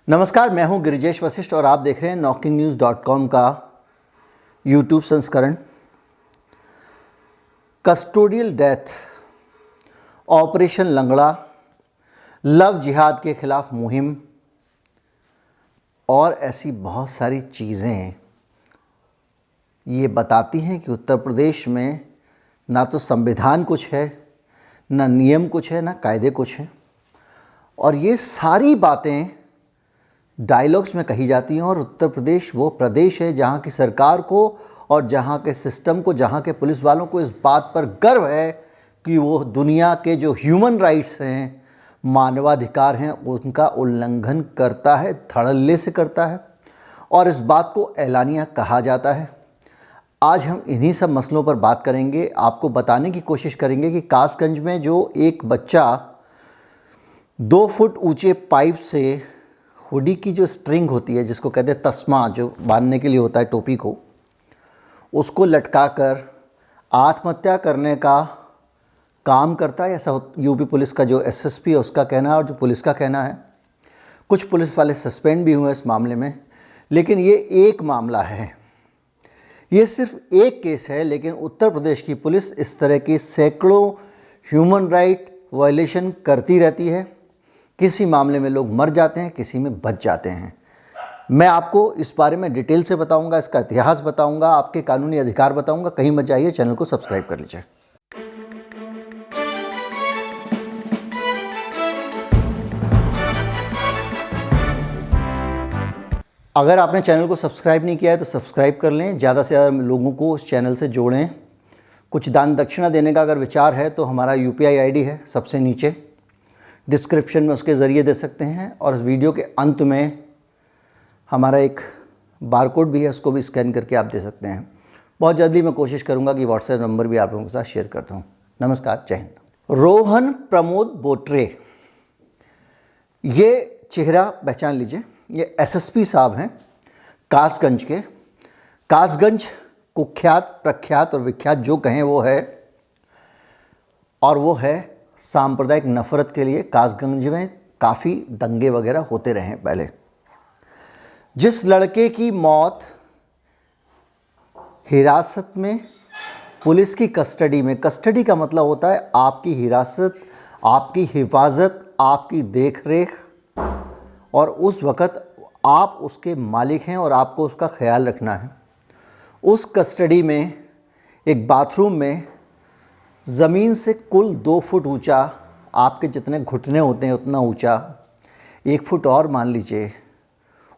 नमस्कार, मैं हूं गिरिजेश वशिष्ठ और आप देख रहे हैं knockingnewz.com का यूट्यूब संस्करण। कस्टोडियल डेथ, ऑपरेशन लंगड़ा, लव जिहाद के खिलाफ मुहिम और ऐसी बहुत सारी चीज़ें ये बताती हैं कि उत्तर प्रदेश में ना तो संविधान कुछ है, ना नियम कुछ है, ना कायदे कुछ हैं। और ये सारी बातें डायलॉग्स में कही जाती हैं। और उत्तर प्रदेश वो प्रदेश है जहाँ की सरकार को और जहाँ के सिस्टम को, जहाँ के पुलिस वालों को इस बात पर गर्व है कि वो दुनिया के जो ह्यूमन राइट्स हैं, मानवाधिकार हैं, उनका उल्लंघन करता है, धड़ल्ले से करता है और इस बात को एलानिया कहा जाता है। आज हम इन्हीं सब मसलों पर बात करेंगे। आपको बताने की कोशिश करेंगे कि कासगंज में जो एक बच्चा 2 फुट ऊंचे पाइप से हुडी की जो स्ट्रिंग होती है, जिसको कहते हैं तस्मा, जो बांधने के लिए होता है टोपी को, उसको लटकाकर आत्महत्या करने का काम करता है, ऐसा यूपी पुलिस का जो एसएसपी है उसका कहना है और जो पुलिस का कहना है। कुछ पुलिस वाले सस्पेंड भी हुए इस मामले में, लेकिन ये एक मामला है, ये सिर्फ एक केस है। लेकिन उत्तर प्रदेश की पुलिस इस तरह की सैकड़ों ह्यूमन राइट वायलेशन करती रहती है। किसी मामले में लोग मर जाते हैं, किसी में बच जाते हैं। मैं आपको इस बारे में डिटेल से बताऊंगा, इसका इतिहास बताऊंगा, आपके कानूनी अधिकार बताऊंगा। कहीं मत जाइए, चैनल को सब्सक्राइब कर लीजिए। अगर आपने चैनल को सब्सक्राइब नहीं किया है तो सब्सक्राइब कर लें, ज़्यादा से ज़्यादा लोगों को उस चैनल से जोड़ें। कुछ दान दक्षिणा देने का अगर विचार है तो हमारा UPI ID है सबसे नीचे, डिस्क्रिप्शन में उसके ज़रिए दे सकते हैं। और इस वीडियो के अंत में हमारा एक बारकोड भी है, उसको भी स्कैन करके आप दे सकते हैं। बहुत जल्दी मैं कोशिश करूंगा कि WhatsApp नंबर भी आप लोगों के साथ शेयर करता हूं। नमस्कार, जय हिंद। रोहन प्रमोद बोट्रे, ये चेहरा पहचान लीजिए। ये SSP साहब हैं कासगंज के। कासगंज कुख्यात, प्रख्यात और विख्यात जो कहें वो है, और वो है सांप्रदायिक नफरत के लिए। कासगंज में काफ़ी दंगे वगैरह होते रहे पहले। जिस लड़के की मौत हिरासत में, पुलिस की कस्टडी में, कस्टडी का मतलब होता है आपकी हिरासत, आपकी हिफाजत, आपकी देखरेख, और उस वक़्त आप उसके मालिक हैं और आपको उसका ख्याल रखना है। उस कस्टडी में एक बाथरूम में ज़मीन से कुल 2 फुट ऊंचा, आपके जितने घुटने होते हैं उतना ऊंचा, 1 फुट और मान लीजिए,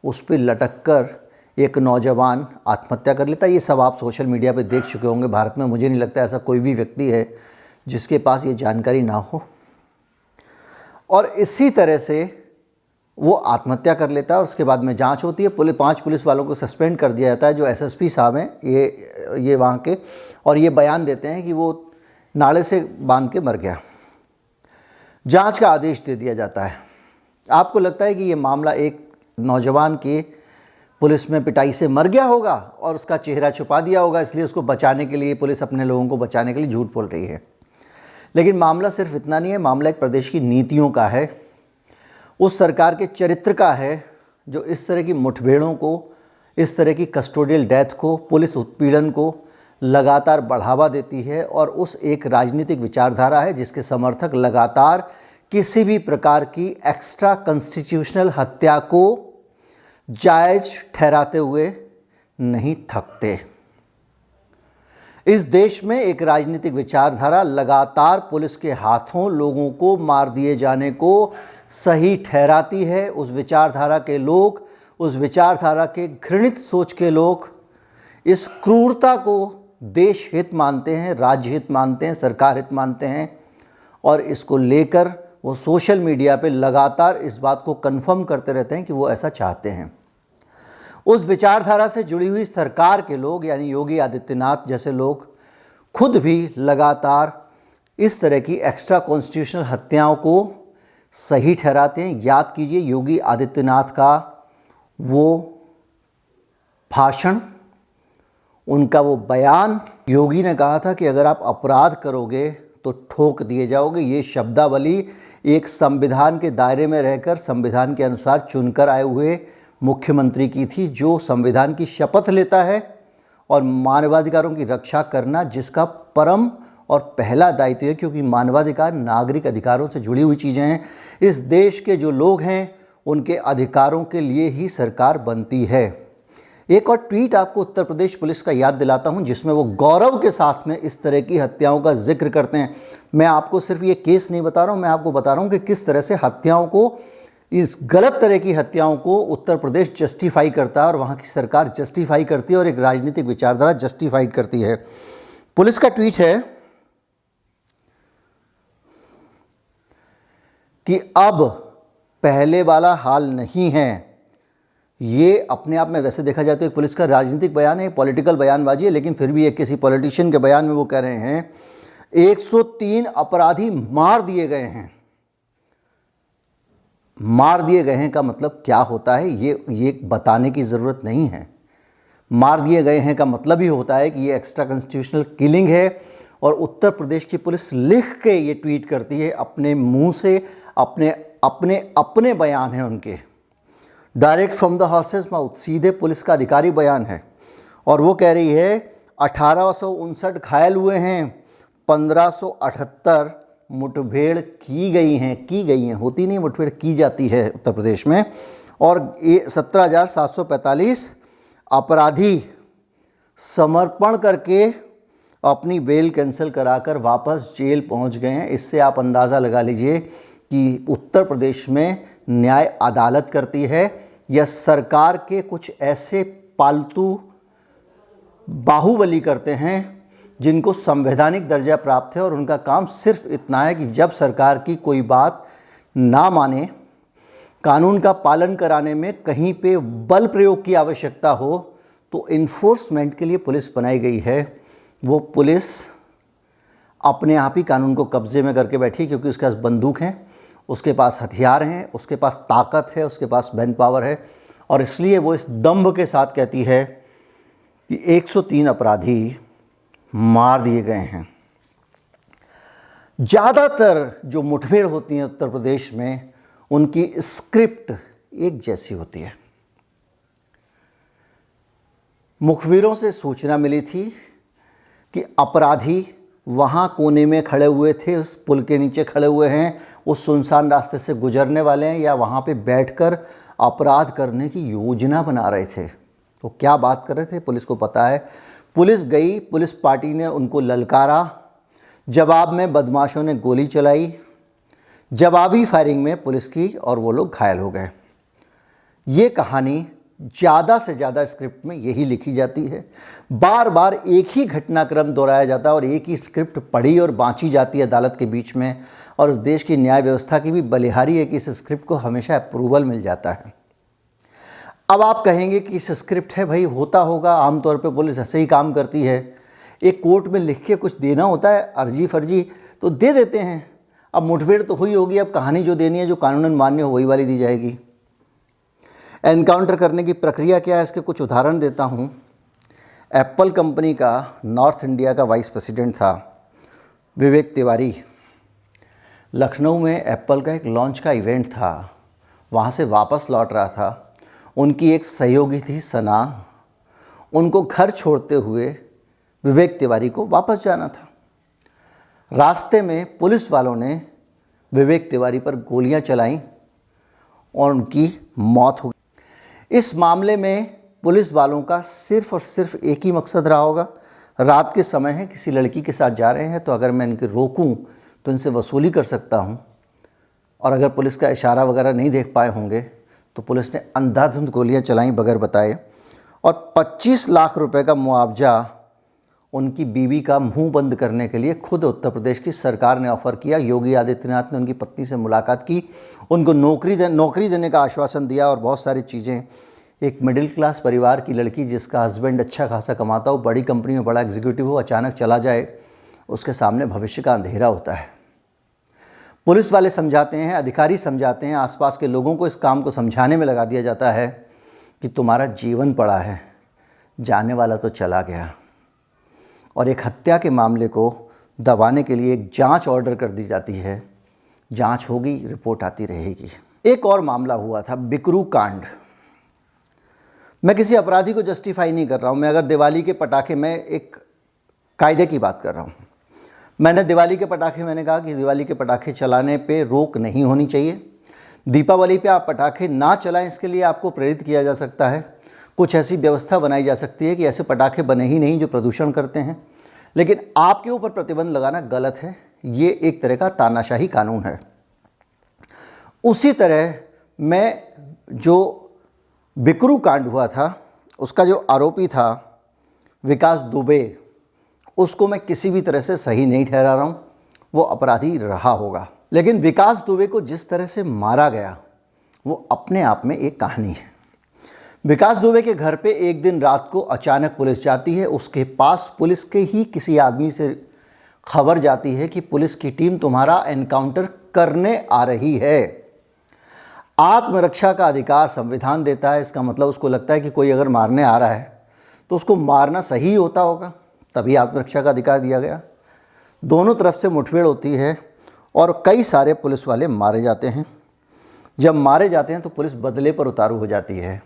उस पर लटक कर एक नौजवान आत्महत्या कर लेता है। ये सब आप सोशल मीडिया पे देख चुके होंगे। भारत में मुझे नहीं लगता ऐसा कोई भी व्यक्ति है जिसके पास ये जानकारी ना हो। और इसी तरह से वो आत्महत्या कर लेता है और उसके बाद में जांच होती है। 5 पुलिस वालों को सस्पेंड कर दिया जाता है, जो SSP साहब हैं ये वहाँ के, और ये बयान देते हैं कि वो नाले से बांध के मर गया। जांच का आदेश दे दिया जाता है। आपको लगता है कि ये मामला एक नौजवान के पुलिस में पिटाई से मर गया होगा और उसका चेहरा छुपा दिया होगा, इसलिए उसको बचाने के लिए पुलिस अपने लोगों को बचाने के लिए झूठ बोल रही है। लेकिन मामला सिर्फ इतना नहीं है, मामला एक प्रदेश की नीतियों का है, उस सरकार के चरित्र का है जो इस तरह की मुठभेड़ों को, इस तरह की कस्टोडियल डेथ को, पुलिस उत्पीड़न को लगातार बढ़ावा देती है। और उस एक राजनीतिक विचारधारा है जिसके समर्थक लगातार किसी भी प्रकार की एक्स्ट्रा कॉन्स्टिट्यूशनल हत्या को जायज़ ठहराते हुए नहीं थकते। इस देश में एक राजनीतिक विचारधारा लगातार पुलिस के हाथों लोगों को मार दिए जाने को सही ठहराती है। उस विचारधारा के लोग, उस विचारधारा के घृणित सोच के लोग इस क्रूरता को देश हित मानते हैं, राज्य हित मानते हैं, सरकार हित मानते हैं, और इसको लेकर वो सोशल मीडिया पे लगातार इस बात को कन्फर्म करते रहते हैं कि वो ऐसा चाहते हैं। उस विचारधारा से जुड़ी हुई सरकार के लोग, यानी योगी आदित्यनाथ जैसे लोग, खुद भी लगातार इस तरह की एक्स्ट्रा कॉन्स्टिट्यूशनल हत्याओं को सही ठहराते हैं। याद कीजिए योगी आदित्यनाथ का वो भाषण, उनका वो बयान। योगी ने कहा था कि अगर आप अपराध करोगे तो ठोक दिए जाओगे। ये शब्दावली एक संविधान के दायरे में रहकर संविधान के अनुसार चुनकर आए हुए मुख्यमंत्री की थी, जो संविधान की शपथ लेता है और मानवाधिकारों की रक्षा करना जिसका परम और पहला दायित्व है, क्योंकि मानवाधिकार नागरिक अधिकारों से जुड़ी हुई चीज़ें हैं। इस देश के जो लोग हैं उनके अधिकारों के लिए ही सरकार बनती है। एक और ट्वीट आपको उत्तर प्रदेश पुलिस का याद दिलाता हूं, जिसमें वो गौरव के साथ में इस तरह की हत्याओं का जिक्र करते हैं। मैं आपको सिर्फ ये केस नहीं बता रहा हूं, मैं आपको बता रहा हूं कि किस तरह से हत्याओं को, इस गलत तरह की हत्याओं को उत्तर प्रदेश जस्टिफाई करता है और वहाँ की सरकार जस्टिफाई करती है और एक राजनीतिक विचारधारा जस्टिफाइड करती है। पुलिस का ट्वीट है कि अब पहले वाला हाल नहीं है। ये अपने आप में वैसे देखा जाए तो एक पुलिस का राजनीतिक बयान है, पॉलिटिकल बयानबाजी है, लेकिन फिर भी एक किसी पॉलिटिशियन के बयान में वो कह रहे हैं 103 अपराधी मार दिए गए हैं। मार दिए गए हैं का मतलब क्या होता है ये बताने की ज़रूरत नहीं है। मार दिए गए हैं का मतलब ही होता है कि ये एक्स्ट्रा कॉन्स्टिट्यूशनल किलिंग है, और उत्तर प्रदेश की पुलिस लिख के ये ट्वीट करती है अपने मुंह से, अपने बयान हैं उनके, direct from the horses mouth, सीधे पुलिस का आधिकारिक बयान है। और वो कह रही है 1859 घायल हुए हैं, 1578 मुठभेड़ की गई हैं, होती नहीं मुठभेड़, की जाती है उत्तर प्रदेश में, और 17,745 अपराधी समर्पण करके अपनी बेल कैंसिल कराकर वापस जेल पहुंच गए हैं। इससे आप अंदाज़ा लगा लीजिए कि उत्तर प्रदेश में न्याय अदालत करती है या सरकार के कुछ ऐसे पालतू बाहुबली करते हैं जिनको संवैधानिक दर्जा प्राप्त है, और उनका काम सिर्फ इतना है कि जब सरकार की कोई बात ना माने, कानून का पालन कराने में कहीं पे बल प्रयोग की आवश्यकता हो, तो इन्फोर्समेंट के लिए पुलिस बनाई गई है। वो पुलिस अपने आप ही कानून को कब्जे में करके बैठी, क्योंकि उसके पास बंदूक हैं, उसके पास हथियार हैं, उसके पास ताकत है, उसके पास मैन पावर है, और इसलिए वो इस दंभ के साथ कहती है कि 103 अपराधी मार दिए गए हैं। ज़्यादातर जो मुठभेड़ होती हैं उत्तर प्रदेश में, उनकी स्क्रिप्ट एक जैसी होती है। मुखबिरों से सूचना मिली थी कि अपराधी वहाँ कोने में खड़े हुए थे, उस पुल के नीचे खड़े हुए हैं, उस सुनसान रास्ते से गुजरने वाले हैं, या वहाँ पे बैठकर अपराध करने की योजना बना रहे थे। तो क्या बात कर रहे थे पुलिस को पता है। पुलिस गई, पुलिस पार्टी ने उनको ललकारा, जवाब में बदमाशों ने गोली चलाई, जवाबी फायरिंग में पुलिस की, और वो लोग घायल हो गए। ये कहानी ज़्यादा से ज़्यादा स्क्रिप्ट में यही लिखी जाती है, बार बार एक ही घटनाक्रम दोहराया जाता है और एक ही स्क्रिप्ट पढ़ी और बाँची जाती है अदालत के बीच में। और इस देश की न्याय व्यवस्था की भी बलिहारी है कि इस स्क्रिप्ट को हमेशा अप्रूवल मिल जाता है। अब आप कहेंगे कि इस स्क्रिप्ट है, भाई होता होगा, आमतौर पे पुलिस ऐसे ही काम करती है, एक कोर्ट में लिख के कुछ देना होता है, अर्जी फर्जी तो दे देते हैं। अब मुठभेड़ तो हुई होगी, अब कहानी जो देनी है, जो कानूनन मान्य हो, वही वाली दी जाएगी। एनकाउंटर करने की प्रक्रिया क्या है, इसके कुछ उदाहरण देता हूँ। एप्पल कंपनी का नॉर्थ इंडिया का वाइस प्रेसिडेंट था विवेक तिवारी। लखनऊ में एप्पल का एक लॉन्च का इवेंट था, वहाँ से वापस लौट रहा था। उनकी एक सहयोगी थी सना, उनको घर छोड़ते हुए विवेक तिवारी को वापस जाना था। रास्ते में पुलिस वालों ने विवेक तिवारी पर गोलियां चलाईं और उनकी मौत हो गई। इस मामले में पुलिस वालों का सिर्फ और सिर्फ एक ही मकसद रहा होगा, रात के समय है, किसी लड़की के साथ जा रहे हैं, तो अगर मैं इनके रोकूं तो इनसे वसूली कर सकता हूं। और अगर पुलिस का इशारा वगैरह नहीं देख पाए होंगे तो पुलिस ने अंधाधुंध गोलियां चलाईं बगैर बताए, और 25 लाख रुपए का मुआवजा उनकी बीवी का मुंह बंद करने के लिए खुद उत्तर प्रदेश की सरकार ने ऑफ़र किया। योगी आदित्यनाथ ने उनकी पत्नी से मुलाकात की, उनको नौकरी देने का आश्वासन दिया और बहुत सारी चीज़ें। एक मिडिल क्लास परिवार की लड़की जिसका हस्बैंड अच्छा खासा कमाता हो, बड़ी कंपनी में बड़ा एग्जीक्यूटिव हो, अचानक चला जाए, उसके सामने भविष्य का अंधेरा होता है। पुलिस वाले समझाते हैं, अधिकारी समझाते हैं, आसपास के लोगों को इस काम को समझाने में लगा दिया जाता है कि तुम्हारा जीवन पड़ा है, जाने वाला तो चला गया। और एक हत्या के मामले को दबाने के लिए एक जांच ऑर्डर कर दी जाती है जांच होगी, रिपोर्ट आती रहेगी। एक और मामला हुआ था, बिकरू कांड। मैं किसी अपराधी को जस्टिफाई नहीं कर रहा हूँ। मैं अगर दिवाली के पटाखे, मैं एक कायदे की बात कर रहा हूँ। मैंने दिवाली के पटाखे, मैंने कहा कि दिवाली के पटाखे चलाने पे रोक नहीं होनी चाहिए। दीपावली पे आप पटाखे ना चलाएं, इसके लिए आपको प्रेरित किया जा सकता है। कुछ ऐसी व्यवस्था बनाई जा सकती है कि ऐसे पटाखे बने ही नहीं जो प्रदूषण करते हैं, लेकिन आपके ऊपर प्रतिबंध लगाना गलत है। ये एक तरह का तानाशाही कानून है। उसी तरह मैं, जो बिकरू कांड हुआ था, उसका जो आरोपी था विकास दुबे, उसको मैं किसी भी तरह से सही नहीं ठहरा रहा हूँ। वो अपराधी रहा होगा, लेकिन विकास दुबे को जिस तरह से मारा गया वो अपने आप में एक कहानी है। विकास दुबे के घर पे एक दिन रात को अचानक पुलिस जाती है। उसके पास पुलिस के ही किसी आदमी से खबर जाती है कि पुलिस की टीम तुम्हारा एनकाउंटर करने आ रही है। आत्मरक्षा का अधिकार संविधान देता है। इसका मतलब उसको लगता है कि कोई अगर मारने आ रहा है तो उसको मारना सही होता होगा, तभी आत्मरक्षा का अधिकार दिया गया। दोनों तरफ से मुठभेड़ होती है और कई सारे पुलिस वाले मारे जाते हैं। जब मारे जाते हैं तो पुलिस बदले पर उतारू हो जाती है।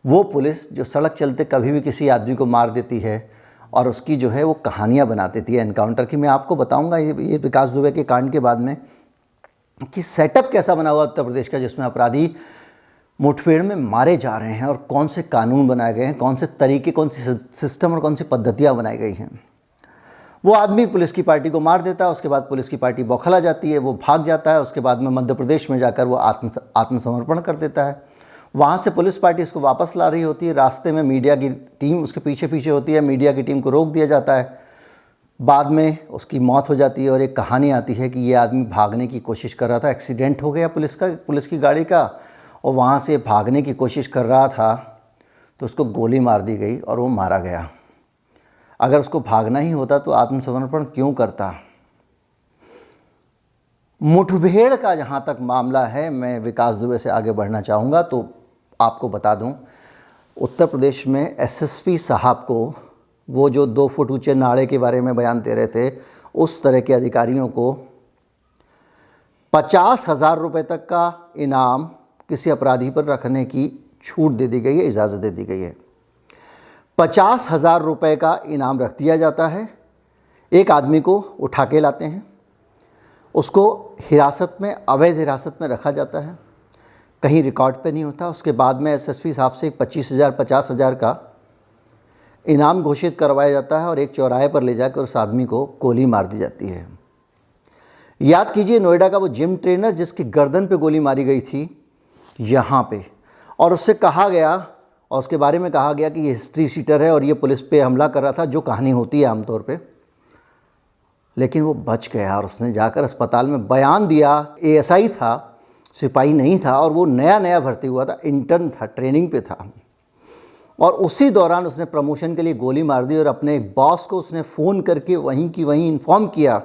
वो पुलिस जो सड़क चलते कभी भी किसी आदमी को मार देती है और उसकी जो है वो कहानियाँ बना देती है एनकाउंटर की। मैं आपको बताऊंगा ये विकास दुबे के कांड के बाद में कि सेटअप कैसा बना हुआ उत्तर प्रदेश का, जिसमें अपराधी मुठभेड़ में मारे जा रहे हैं और कौन से कानून बनाए गए हैं, कौन से तरीके, कौन सी सिस्टम और कौन सी पद्धतियाँ बनाई गई हैं। वो आदमी पुलिस की पार्टी को मार देता है, उसके बाद पुलिस की पार्टी बौखला जाती है, वो भाग जाता है। उसके बाद में मध्य प्रदेश में जाकर वो आत्मसमर्पण कर देता है। वहाँ से पुलिस पार्टी उसको वापस ला रही होती है। रास्ते में मीडिया की टीम उसके पीछे पीछे होती है। मीडिया की टीम को रोक दिया जाता है। बाद में उसकी मौत हो जाती है और एक कहानी आती है कि ये आदमी भागने की कोशिश कर रहा था। एक्सीडेंट हो गया पुलिस की गाड़ी का, और वहाँ से भागने की कोशिश कर रहा था तो उसको गोली मार दी गई और वो मारा गया। अगर उसको भागना ही होता तो आत्मसमर्पण क्यों करता। मुठभेड़ का जहाँ तक मामला है, मैं विकास दुबे से आगे बढ़ना चाहूँगा। तो आपको बता दूँ, उत्तर प्रदेश में एसएसपी साहब को, वो जो 2 फुट ऊंचे नाले के बारे में बयान दे रहे थे, उस तरह के अधिकारियों को 50,000 रुपये तक का इनाम किसी अपराधी पर रखने की छूट दे दी गई है, इजाज़त दे दी गई है। 50,000 रुपये का इनाम रख दिया जाता है। एक आदमी को उठा के लाते हैं, उसको हिरासत में, अवैध हिरासत में रखा जाता है, कहीं रिकॉर्ड पे नहीं होता। उसके बाद में एसएसपी साहब से 25,000 50,000 का इनाम घोषित करवाया जाता है और एक चौराहे पर ले जाकर उस आदमी को गोली मार दी जाती है। याद कीजिए, नोएडा का वो जिम ट्रेनर जिसकी गर्दन पे गोली मारी गई थी यहाँ पे, और उससे कहा गया, और उसके बारे में कहा गया कि ये हिस्ट्री सीटर है और ये पुलिस पे हमला कर रहा था, जो कहानी होती है आमतौर पे। लेकिन वो बच गया और उसने जाकर अस्पताल में बयान दिया। एएसआई था, सिपाही नहीं था, और वो नया नया भर्ती हुआ था, इंटर्न था, ट्रेनिंग पे था। और उसी दौरान उसने प्रमोशन के लिए गोली मार दी और अपने बॉस को उसने फ़ोन करके वहीं की वहीं इन्फॉर्म किया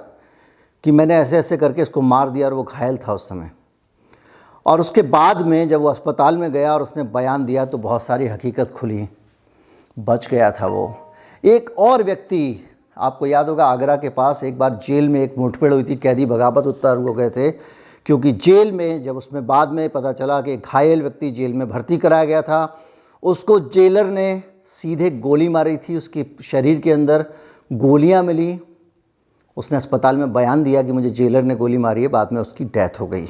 कि मैंने ऐसे ऐसे करके इसको मार दिया, और वो घायल था उस समय। और उसके बाद में जब वो अस्पताल में गया और उसने बयान दिया तो बहुत सारी हकीकत खुली, बच गया था वो। एक और व्यक्ति, आपको याद होगा, आगरा के पास एक बार जेल में एक मुठभेड़ हुई थी, कैदी बगावत उत्तर हो गए थे, क्योंकि जेल में जब उसमें बाद में पता चला कि घायल व्यक्ति जेल में भर्ती कराया गया था, उसको जेलर ने सीधे गोली मारी थी, उसके शरीर के अंदर गोलियां मिली। उसने अस्पताल में बयान दिया कि मुझे जेलर ने गोली मारी है, बाद में उसकी डेथ हो गई।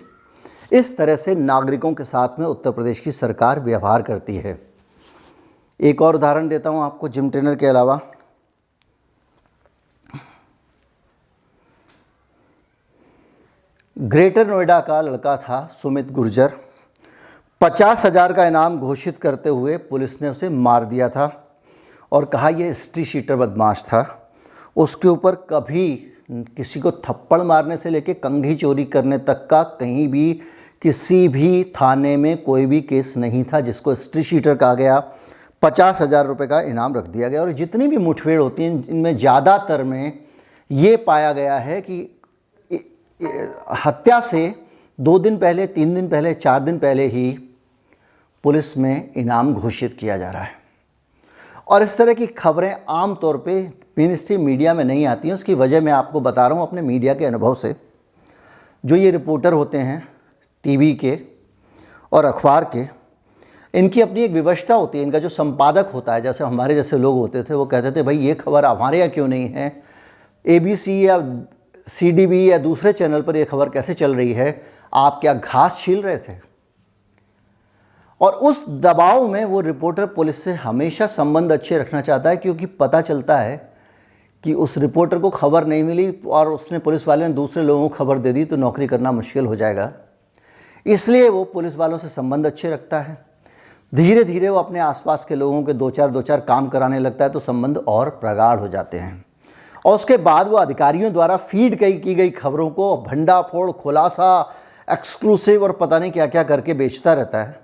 इस तरह से नागरिकों के साथ में उत्तर प्रदेश की सरकार व्यवहार करती है। एक और उदाहरण देता हूं आपको जिम ट्रेनर के अलावा। ग्रेटर नोएडा का लड़का था सुमित गुर्जर, 50,000 का इनाम घोषित करते हुए पुलिस ने उसे मार दिया था और कहा यह हिस्ट्री शीटर बदमाश था। उसके ऊपर कभी किसी को थप्पड़ मारने से लेकर कंघी चोरी करने तक का कहीं भी किसी भी थाने में कोई भी केस नहीं था जिसको हिस्ट्री शीटर कहा गया। 50,000 रुपये का इनाम रख दिया गया। और जितनी भी मुठभेड़ होती हैं इनमें ज़्यादातर में ये पाया गया है कि हत्या से 2 दिन पहले, 3 दिन पहले, 4 दिन पहले ही पुलिस में इनाम घोषित किया जा रहा है। और इस तरह की खबरें आम तौर पे मिनिस्ट्री मीडिया में नहीं आती हैं। उसकी वजह मैं आपको बता रहा हूँ अपने मीडिया के अनुभव से। जो ये रिपोर्टर होते हैं टीवी के और अखबार के, इनकी अपनी एक विवशता होती है। इनका जो संपादक होता है, जैसे हमारे जैसे लोग होते थे, वो कहते थे भाई ये खबर हमारे यहाँ क्यों नहीं है, ABC या CDB या दूसरे चैनल पर ये खबर कैसे चल रही है, आप क्या घास छील रहे थे। और उस दबाव में वो रिपोर्टर पुलिस से हमेशा संबंध अच्छे रखना चाहता है, क्योंकि पता चलता है कि उस रिपोर्टर को खबर नहीं मिली और उसने, पुलिस वाले ने दूसरे लोगों को खबर दे दी तो नौकरी करना मुश्किल हो जाएगा। इसलिए वो पुलिस वालों से संबंध अच्छे रखता है। धीरे धीरे वो अपने आसपास के लोगों के दो चार काम कराने लगता है, तो संबंध और प्रगाढ़ हो जाते हैं। और उसके बाद वो अधिकारियों द्वारा फीड की गई खबरों को भंडाफोड़, खुलासा, एक्सक्लूसिव और पता नहीं क्या क्या करके बेचता रहता है।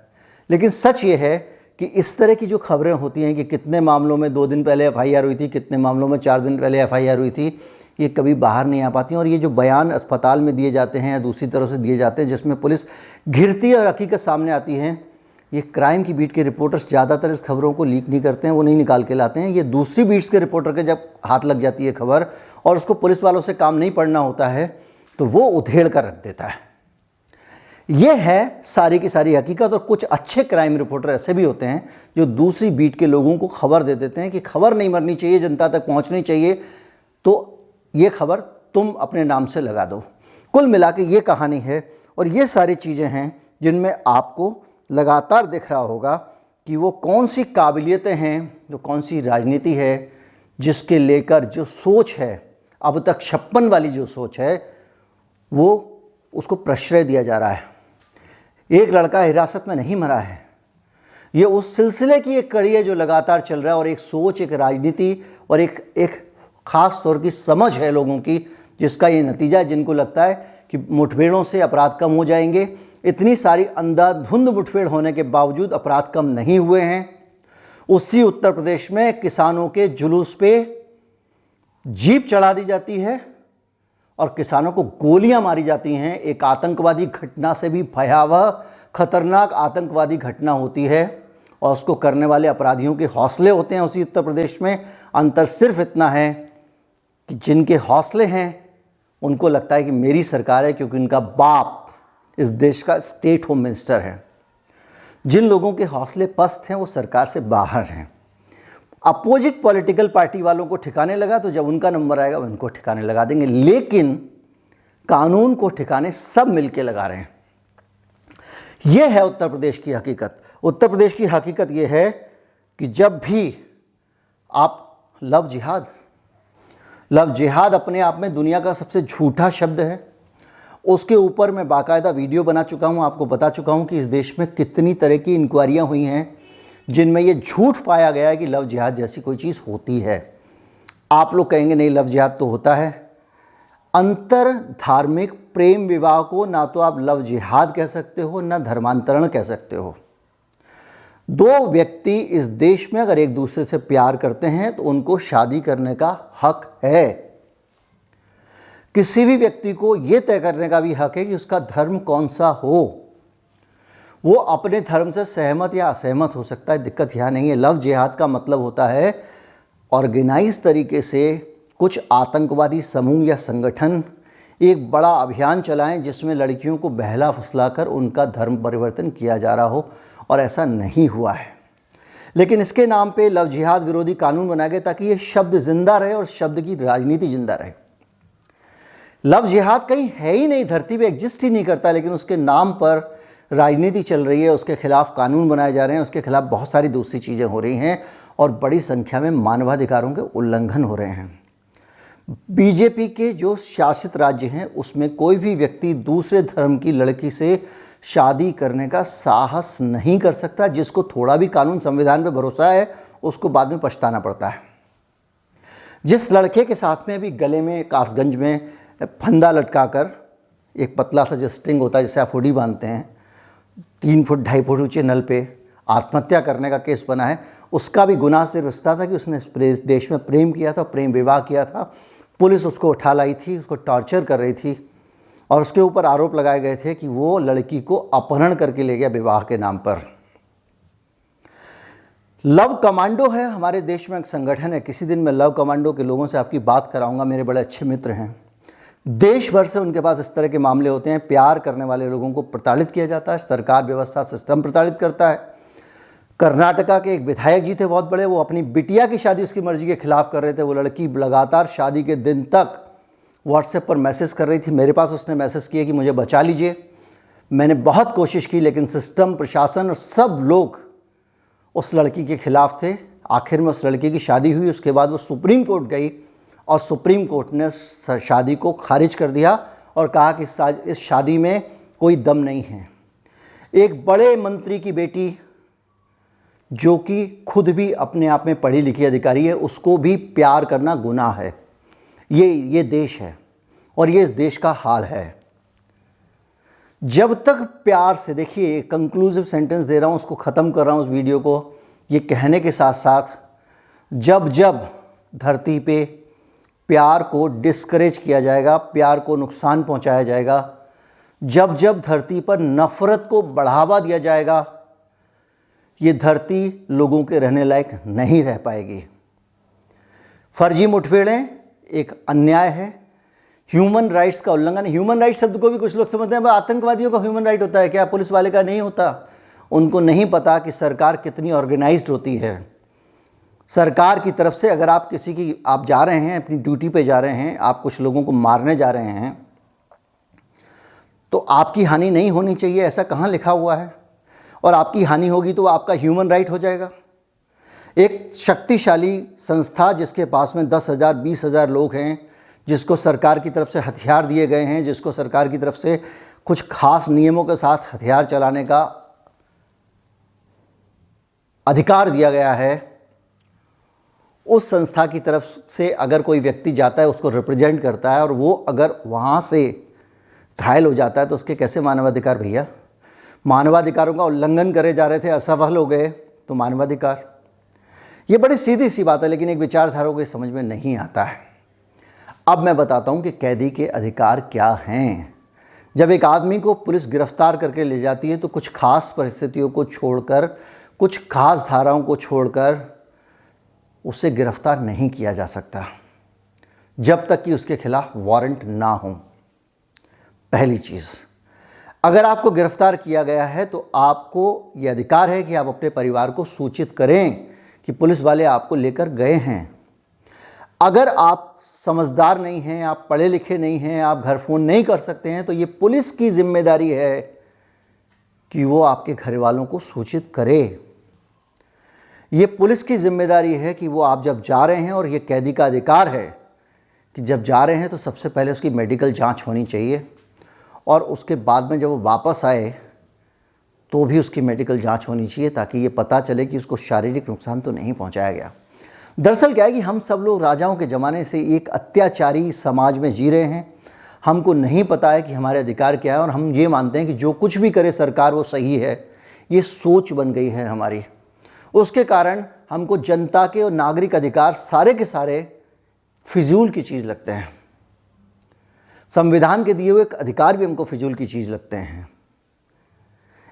लेकिन सच ये है कि इस तरह की जो खबरें होती हैं कि कितने मामलों में 2 दिन पहले FIR हुई थी, कितने मामलों में 4 दिन पहले FIR हुई थी, ये कभी बाहर नहीं आ पाती। और ये जो बयान अस्पताल में दिए जाते हैं या दूसरी तरह से दिए जाते हैं, जिसमें पुलिस घिरती है और हकीकत सामने आती है, ये क्राइम की बीट के रिपोर्टर्स ज़्यादातर इस खबरों को लीक नहीं करते हैं, वो नहीं निकाल के लाते हैं। ये दूसरी बीट्स के रिपोर्टर के जब हाथ लग जाती है खबर और उसको पुलिस वालों से काम नहीं पड़ना होता है, तो वो उधेड़ कर रख देता है। ये है सारी की सारी हकीकत। और कुछ अच्छे क्राइम रिपोर्टर ऐसे भी होते हैं जो दूसरी बीट के लोगों को खबर दे देते हैं कि खबर नहीं मरनी चाहिए, जनता तक पहुंचनी चाहिए, तो ये खबर तुम अपने नाम से लगा दो। कुल मिला के ये कहानी है। और ये सारी चीज़ें हैं जिनमें आपको लगातार दिख रहा होगा कि वो कौन सी काबिलियतें हैं, जो कौन सी राजनीति है, जिसके लेकर जो सोच है, अब तक 56 वाली जो सोच है, वो उसको प्रश्रय दिया जा रहा है। एक लड़का हिरासत में नहीं मरा है, ये उस सिलसिले की एक कड़ी है जो लगातार चल रहा है। और एक सोच, एक राजनीति और एक ख़ास तौर की समझ है लोगों की, जिसका ये नतीजा है। जिनको लगता है कि मुठभेड़ों से अपराध कम हो जाएंगे, इतनी सारी अंधाधुंध मुठभेड़ होने के बावजूद अपराध कम नहीं हुए हैं। उसी उत्तर प्रदेश में किसानों के जुलूस पे जीप चढ़ा दी जाती है और किसानों को गोलियां मारी जाती हैं। एक आतंकवादी घटना से भी भयावह, खतरनाक आतंकवादी घटना होती है और उसको करने वाले अपराधियों के हौसले होते हैं उसी उत्तर प्रदेश में। अंतर सिर्फ इतना है कि जिनके हौसले हैं उनको लगता है कि मेरी सरकार है, क्योंकि उनका बाप इस देश का स्टेट होम मिनिस्टर है। जिन लोगों के हौसले पस्त हैं वो सरकार से बाहर हैं। अपोजिट पॉलिटिकल पार्टी वालों को ठिकाने लगा तो जब उनका नंबर आएगा उनको ठिकाने लगा देंगे, लेकिन कानून को ठिकाने सब मिलके लगा रहे हैं। यह है उत्तर प्रदेश की हकीकत। उत्तर प्रदेश की हकीकत यह है कि जब भी आप लव जिहाद अपने आप में दुनिया का सबसे झूठा शब्द है। उसके ऊपर मैं बाकायदा वीडियो बना चुका हूँ, आपको बता चुका हूँ कि इस देश में कितनी तरह की इंक्वायरियाँ हुई हैं जिनमें ये झूठ पाया गया है कि लव जिहाद जैसी कोई चीज़ होती है। आप लोग कहेंगे नहीं, लव जिहाद तो होता है। अंतर धार्मिक प्रेम विवाह को ना तो आप लव जिहाद कह सकते हो, ना धर्मांतरण कह सकते हो। दो व्यक्ति इस देश में अगर एक दूसरे से प्यार करते हैं तो उनको शादी करने का हक है। किसी भी व्यक्ति को ये तय करने का भी हक है कि उसका धर्म कौन सा हो। वो अपने धर्म से सहमत या असहमत हो सकता है, दिक्कत यहाँ नहीं है। लव जिहाद का मतलब होता है ऑर्गेनाइज तरीके से कुछ आतंकवादी समूह या संगठन एक बड़ा अभियान चलाएं जिसमें लड़कियों को बहला फुसलाकर उनका धर्म परिवर्तन किया जा रहा हो, और ऐसा नहीं हुआ है। लेकिन इसके नाम पे लव जिहाद विरोधी कानून बनाए गए ताकि ये शब्द जिंदा रहे और शब्द की राजनीति जिंदा रहे। लव जिहाद कहीं है ही नहीं, धरती पे एग्जिस्ट ही नहीं करता, लेकिन उसके नाम पर राजनीति चल रही है, उसके खिलाफ कानून बनाए जा रहे हैं, उसके खिलाफ बहुत सारी दूसरी चीज़ें हो रही हैं और बड़ी संख्या में मानवाधिकारों के उल्लंघन हो रहे हैं। बीजेपी के जो शासित राज्य हैं उसमें कोई भी व्यक्ति दूसरे धर्म की लड़की से शादी करने का साहस नहीं कर सकता। जिसको थोड़ा भी कानून संविधान पे भरोसा है उसको बाद में पछताना पड़ता है। जिस लड़के के साथ में भी गले में कासगंज में फंदा लटकाकर एक पतला सा जो स्ट्रिंग होता है जिसे आप हुडी बांधते हैं, 3 फुट 2.5 फुट ऊंचे नल पे आत्महत्या करने का केस बना है, उसका भी गुनाह सिर्फ रिश्ता था कि उसने इस देश में प्रेम किया था, प्रेम विवाह किया था। पुलिस उसको उठा लाई थी, उसको टॉर्चर कर रही थी और उसके ऊपर आरोप लगाए गए थे कि वो लड़की को अपहरण करके ले गया विवाह के नाम पर। लव कमांडो है हमारे देश में, एक संगठन है। किसी दिन मैं लव कमांडो के लोगों से आपकी बात कराऊंगा, मेरे बड़े अच्छे मित्र हैं। देश भर से उनके पास इस तरह के मामले होते हैं। प्यार करने वाले लोगों को प्रताड़ित किया जाता है, सरकार व्यवस्था सिस्टम प्रताड़ित करता है। कर्नाटका के एक विधायक जी थे बहुत बड़े, वो अपनी बिटिया की शादी उसकी मर्जी के खिलाफ कर रहे थे। वो लड़की लगातार शादी के दिन तक व्हाट्सएप पर मैसेज कर रही थी। मेरे पास उसने मैसेज किया कि मुझे बचा लीजिए। मैंने बहुत कोशिश की, लेकिन सिस्टम, प्रशासन और सब लोग उस लड़की के खिलाफ थे। आखिर में उस लड़की की शादी हुई। उसके बाद वो सुप्रीम कोर्ट गई और सुप्रीम कोर्ट ने शादी को खारिज कर दिया और कहा कि इस शादी में कोई दम नहीं है। एक बड़े मंत्री की बेटी जो कि खुद भी अपने आप में पढ़ी लिखी अधिकारी है, उसको भी प्यार करना गुनाह है। ये देश है और ये इस देश का हाल है। जब तक प्यार से, देखिए कंक्लूसिव सेंटेंस दे रहा हूँ, उसको ख़त्म कर रहा हूँ उस वीडियो को, ये कहने के साथ साथ जब जब धरती पे प्यार को डिस्करेज किया जाएगा, प्यार को नुकसान पहुंचाया जाएगा, जब जब धरती पर नफ़रत को बढ़ावा दिया जाएगा, ये धरती लोगों के रहने लायक नहीं रह पाएगी। फर्जी मुठभेड़ें एक अन्याय है, ह्यूमन राइट्स का उल्लंघन। ह्यूमन राइट्स शब्द को भी कुछ लोग समझते हैं आतंकवादियों का ह्यूमन राइट होता है क्या, पुलिस वाले का नहीं होता। उनको नहीं पता कि सरकार कितनी ऑर्गेनाइज्ड होती है। सरकार की तरफ से अगर आप आप जा रहे हैं, अपनी ड्यूटी पे जा रहे हैं, आप कुछ लोगों को मारने जा रहे हैं, तो आपकी हानि नहीं होनी चाहिए, ऐसा कहाँ लिखा हुआ है? और आपकी हानि होगी तो आपका ह्यूमन राइट हो जाएगा। एक शक्तिशाली संस्था जिसके पास में 10,000 20,000 लोग हैं, जिसको सरकार की तरफ से हथियार दिए गए हैं, जिसको सरकार की तरफ से कुछ खास नियमों के साथ हथियार चलाने का अधिकार दिया गया है, उस संस्था की तरफ से अगर कोई व्यक्ति जाता है, उसको रिप्रेजेंट करता है और वो अगर वहाँ से घायल हो जाता है तो उसके कैसे मानवाधिकार भैया? मानवाधिकारों का उल्लंघन करे जा रहे थे, असफल हो गए तो मानवाधिकार। ये बड़ी सीधी सी बात है, लेकिन एक विचारधारा को समझ में नहीं आता है। अब मैं बताता हूँ कि कैदी के अधिकार क्या हैं। जब एक आदमी को पुलिस गिरफ्तार करके ले जाती है तो कुछ खास परिस्थितियों को छोड़कर, कुछ खास धाराओं को छोड़कर उसे गिरफ्तार नहीं किया जा सकता जब तक कि उसके खिलाफ वारंट ना हो। पहली चीज़, अगर आपको गिरफ्तार किया गया है तो आपको ये अधिकार है कि आप अपने परिवार को सूचित करें कि पुलिस वाले आपको लेकर गए हैं। अगर आप समझदार नहीं हैं, आप पढ़े लिखे नहीं हैं, आप घर फ़ोन नहीं कर सकते हैं, तो ये पुलिस की जिम्मेदारी है कि वो आपके घर वालों को सूचित करे। ये पुलिस की जिम्मेदारी है कि वो आप जब जा रहे हैं, और ये कैदी का अधिकार है कि जब जा रहे हैं तो सबसे पहले उसकी मेडिकल जांच होनी चाहिए, और उसके बाद में जब वो वापस आए तो भी उसकी मेडिकल जांच होनी चाहिए, ताकि ये पता चले कि उसको शारीरिक नुकसान तो नहीं पहुंचाया गया। दरअसल क्या है कि हम सब लोग राजाओं के ज़माने से एक अत्याचारी समाज में जी रहे हैं। हमको नहीं पता है कि हमारे अधिकार क्या है, और हम ये मानते हैं कि जो कुछ भी करे सरकार वो सही है। ये सोच बन गई है हमारी। उसके कारण हमको जनता के और नागरिक अधिकार सारे के सारे फिजूल की चीज़ लगते हैं। संविधान के दिए हुए अधिकार भी हमको फिजूल की चीज़ लगते हैं।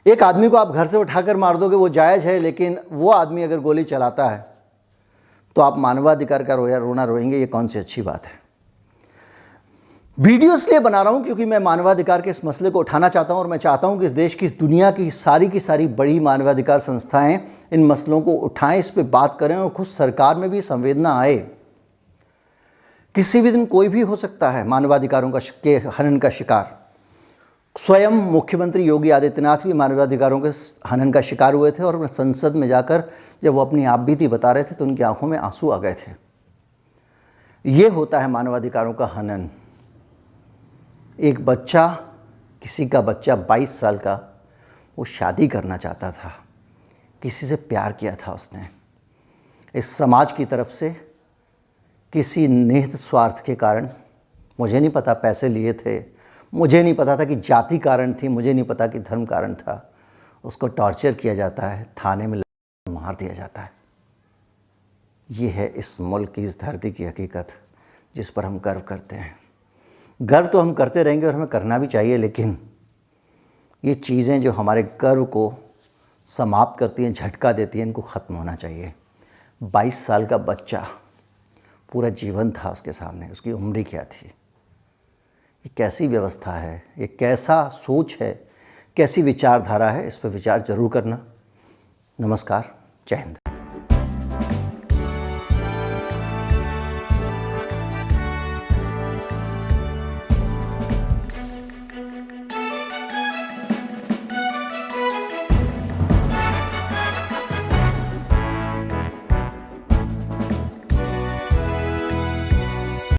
एक आदमी को आप घर से उठाकर मार दोगे वो जायज़ है, लेकिन वो आदमी अगर गोली चलाता है तो आप मानवाधिकार का रोना रोएंगे। ये कौन सी अच्छी बात है? वीडियो इसलिए बना रहा हूँ क्योंकि मैं मानवाधिकार के इस मसले को उठाना चाहता हूँ, और मैं चाहता हूँ कि इस देश की, दुनिया की सारी बड़ी मानवाधिकार संस्थाएं इन मसलों को उठाएं, इस पे बात करें, और खुद सरकार में भी संवेदना आए। किसी भी दिन कोई भी हो सकता है मानवाधिकारों के हनन का शिकार। स्वयं मुख्यमंत्री योगी आदित्यनाथ भी मानवाधिकारों के हनन का शिकार हुए थे, और संसद में जाकर जब वो अपनी आप बीती बता रहे थे तो उनकी आंखों में आंसू आ गए थे। ये होता है मानवाधिकारों का हनन। एक बच्चा, किसी का बच्चा 22 साल का, वो शादी करना चाहता था, किसी से प्यार किया था उसने। इस समाज की तरफ से किसी निहित स्वार्थ के कारण, मुझे नहीं पता पैसे लिए थे, मुझे नहीं पता था कि जाति कारण थी, मुझे नहीं पता कि धर्म कारण था, उसको टॉर्चर किया जाता है, थाने में मार दिया जाता है। ये है इस मुल्क की, इस धरती की हकीकत, जिस पर हम गर्व करते हैं। गर्व तो हम करते रहेंगे और हमें करना भी चाहिए, लेकिन ये चीज़ें जो हमारे गर्व को समाप्त करती हैं, झटका देती हैं, इनको ख़त्म होना चाहिए। 22 साल का बच्चा, पूरा जीवन था उसके सामने, उसकी उम्र क्या थी? ये कैसी व्यवस्था है, ये कैसा सोच है, कैसी विचारधारा है, इस पर विचार जरूर करना। नमस्कार, जय हिंद।